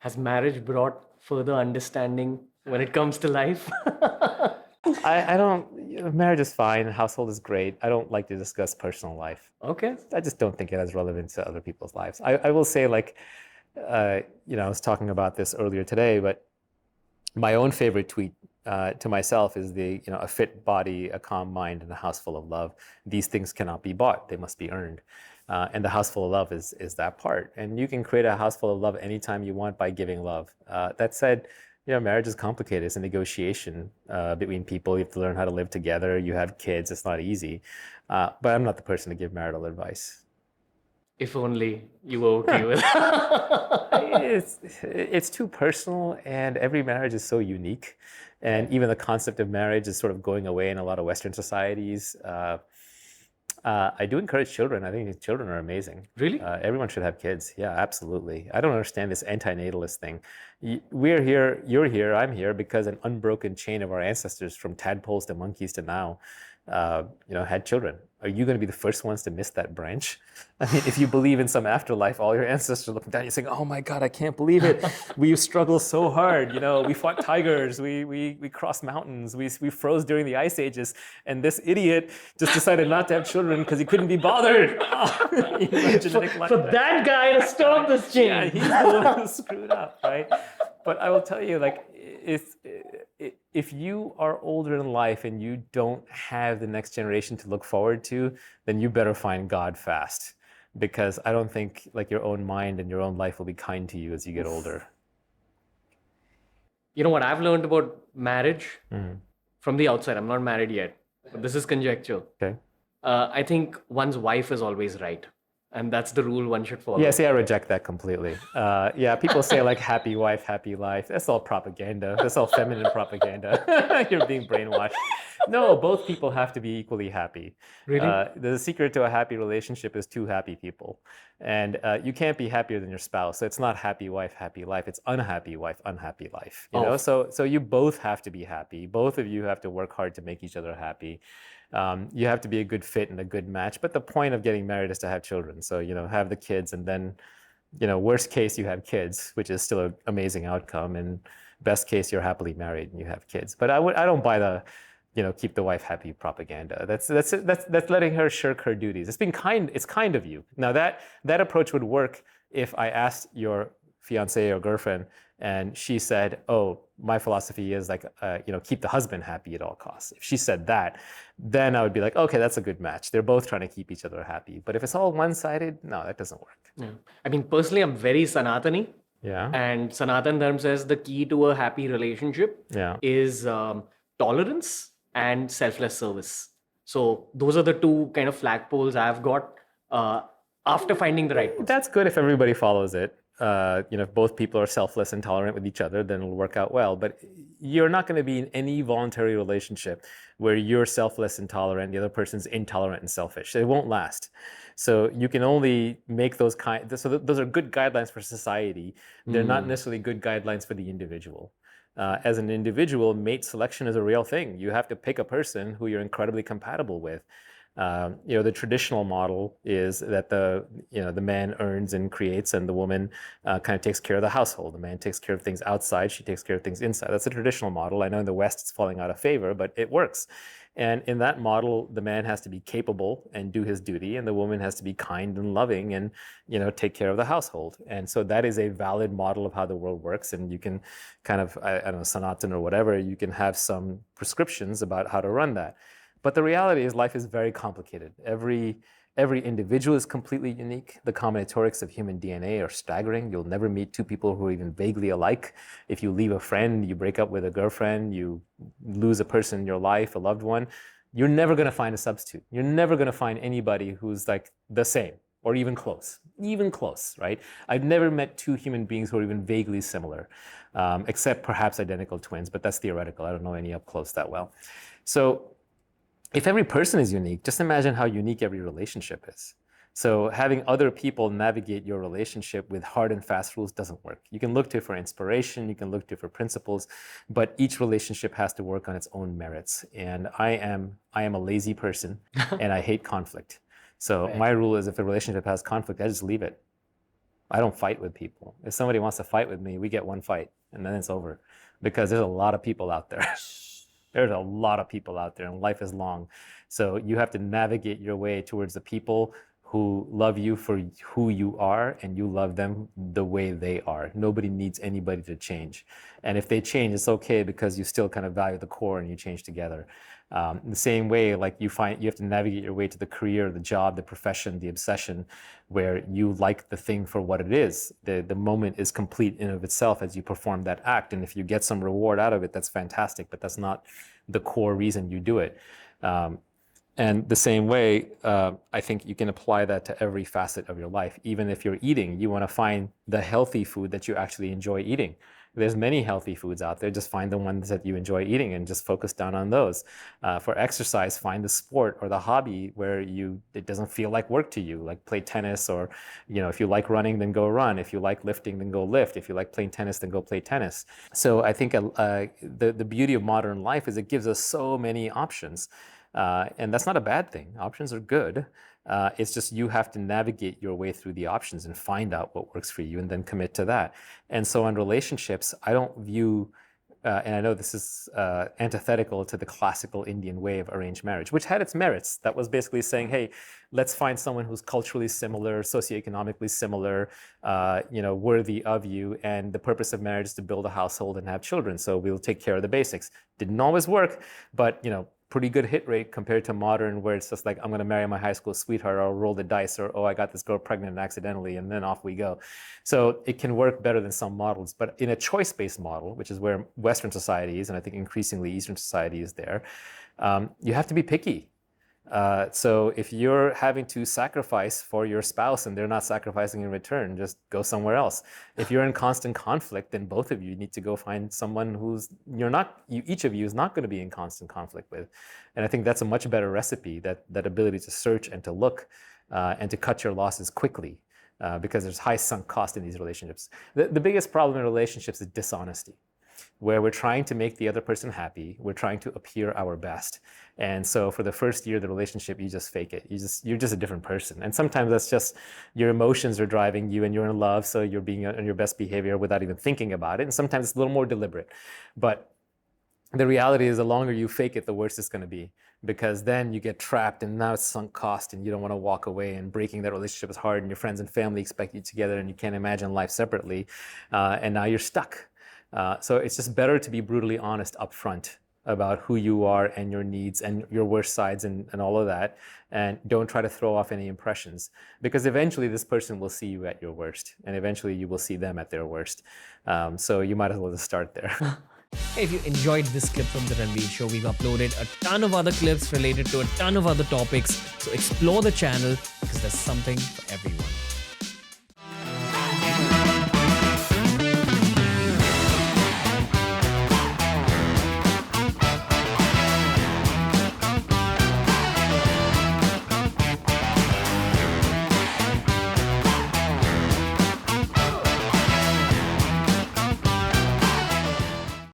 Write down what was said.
Has marriage brought further understanding when it comes to life? I don't, marriage is fine. Household is great. I don't like to discuss personal life. Okay. I just don't think it has relevance to other people's lives. I will say, like, I was talking about this earlier today, but my own favorite tweet to myself is a fit body, a calm mind, and a house full of love. These things cannot be bought; they must be earned. And the house full of love is that part. And you can create a house full of love anytime you want by giving love. That said, marriage is complicated. It's a negotiation between people. You have to learn how to live together. You have kids. It's not easy. But I'm not the person to give marital advice. If only you were okay with It's too personal, and every marriage is so unique. And even the concept of marriage is sort of going away in a lot of Western societies. I do encourage children. I think children are amazing. Really? Everyone should have kids. Yeah, absolutely. I don't understand this antinatalist thing. We're here, you're here, I'm here because an unbroken chain of our ancestors, from tadpoles to monkeys to now, had children. Are you going to be the first ones to miss that branch? I mean, if you believe in some afterlife, all your ancestors are looking down, you're saying, "Oh my God, I can't believe it. We struggled so hard. We fought tigers. We crossed mountains. We froze during the ice ages. And this idiot just decided not to have children because he couldn't be bothered." For that guy to stop this chain. Yeah, he's the one who screwed up, right? But I will tell you, like, if you are older in life and you don't have the next generation to look forward to, then you better find God fast, because I don't think like your own mind and your own life will be kind to you as you get older. You know what I've learned about marriage from the outside? I'm not married yet, but this is conjecture. Okay. I think one's wife is always right. And that's the rule one should follow. Yeah, see, I reject that completely. Yeah, people say like happy wife, happy life. That's all propaganda. That's all feminine propaganda. You're being brainwashed. No, both people have to be equally happy. Really? The secret to a happy relationship is two happy people. And you can't be happier than your spouse. So it's not happy wife, happy life. It's unhappy wife, unhappy life. You know? So you both have to be happy. Both of you have to work hard to make each other happy. You have to be a good fit and a good match. But the point of getting married is to have children. So, have the kids, and then, worst case, you have kids, which is still an amazing outcome. And best case, you're happily married and you have kids. But I don't buy the, keep the wife happy propaganda. That's letting her shirk her duties. It's kind of you. Now that approach would work if I asked your fiance or girlfriend and she said, "Oh, my philosophy is like, keep the husband happy at all costs." If she said that, then I would be like, okay, that's a good match. They're both trying to keep each other happy. But if it's all one-sided, no, that doesn't work. Yeah. I mean, personally, I'm very Sanatani. Yeah. And Sanatan Dharma says the key to a happy relationship is tolerance and selfless service. So those are the two kind of flagpoles I've got after finding the right person. That's good if everybody follows it. If both people are selfless and tolerant with each other, then it'll work out well. But you're not going to be in any voluntary relationship where you're selfless and tolerant, the other person's intolerant and selfish. It won't last. So you can only make those those are good guidelines for society. They're not necessarily good guidelines for the individual. As an individual, mate selection is a real thing. You have to pick a person who you're incredibly compatible with. The traditional model is that the man earns and creates, and the woman kind of takes care of the household. The man takes care of things outside, she takes care of things inside. That's a traditional model. I know in the West it's falling out of favor, but it works. And in that model, the man has to be capable and do his duty, and the woman has to be kind and loving and take care of the household. And so that is a valid model of how the world works. And you can kind of, I don't know, Sanatan or whatever, you can have some prescriptions about how to run that. But the reality is life is very complicated. Every individual is completely unique. The combinatorics of human DNA are staggering. You'll never meet two people who are even vaguely alike. If you leave a friend, you break up with a girlfriend, you lose a person in your life, a loved one, you're never going to find a substitute. You're never going to find anybody who's like the same or even close, right? I've never met two human beings who are even vaguely similar, except perhaps identical twins, but that's theoretical. I don't know any up close that well. So if every person is unique, just imagine how unique every relationship is. So having other people navigate your relationship with hard and fast rules doesn't work. You can look to it for inspiration, you can look to it for principles, but each relationship has to work on its own merits. And I am a lazy person and I hate conflict. So my rule is if a relationship has conflict, I just leave it. I don't fight with people. If somebody wants to fight with me, we get one fight and then it's over, because there's a lot of people out there. There's a lot of people out there and life is long. So you have to navigate your way towards the people who love you for who you are, and you love them the way they are. Nobody needs anybody to change. And if they change, it's okay, because you still kind of value the core and you change together. The same way, like you have to navigate your way to the career, the job, the profession, the obsession, where you like the thing for what it is. The moment is complete in of itself as you perform that act. And if you get some reward out of it, that's fantastic, but that's not the core reason you do it. And the same way, I think you can apply that to every facet of your life. Even if you're eating, you want to find the healthy food that you actually enjoy eating. There's many healthy foods out there. Just find the ones that you enjoy eating and just focus down on those. For exercise, find the sport or the hobby where it doesn't feel like work to you, like play tennis, or if you like running, then go run. If you like lifting, then go lift. If you like playing tennis, then go play tennis. So I think the beauty of modern life is it gives us so many options. And that's not a bad thing. Options are good. It's just you have to navigate your way through the options and find out what works for you and then commit to that. And so on relationships, I don't view, and I know this is antithetical to the classical Indian way of arranged marriage, which had its merits. That was basically saying, hey, let's find someone who's culturally similar, socioeconomically similar, worthy of you. And the purpose of marriage is to build a household and have children. So we'll take care of the basics. Didn't always work, but pretty good hit rate compared to modern, where it's just like, I'm going to marry my high school sweetheart, or I'll roll the dice, or, oh, I got this girl pregnant accidentally, and then off we go. So it can work better than some models. But in a choice-based model, which is where Western society is, and I think increasingly Eastern society is there, you have to be picky. So if you're having to sacrifice for your spouse and they're not sacrificing in return, just go somewhere else. If you're in constant conflict, then both of you need to go find someone each of you is not going to be in constant conflict with. And I think that's a much better recipe, that ability to search and to look and to cut your losses quickly, because there's high sunk cost in these relationships. The biggest problem in relationships is dishonesty, where we're trying to make the other person happy. We're trying to appear our best. And so for the first year of the relationship, you just fake it. You're just a different person. And sometimes that's just your emotions are driving you and you're in love, so you're being on your best behavior without even thinking about it. And sometimes it's a little more deliberate. But the reality is, the longer you fake it, the worse it's going to be, because then you get trapped and now it's sunk cost and you don't want to walk away, and breaking that relationship is hard, and your friends and family expect you together and you can't imagine life separately. And now you're stuck. So it's just better to be brutally honest up front about who you are and your needs and your worst sides and all of that. And don't try to throw off any impressions, because eventually this person will see you at your worst, and eventually you will see them at their worst. So you might as well just start there. If you enjoyed this clip from the Ranveer Show, we've uploaded a ton of other clips related to a ton of other topics. So explore the channel, because there's something for everyone.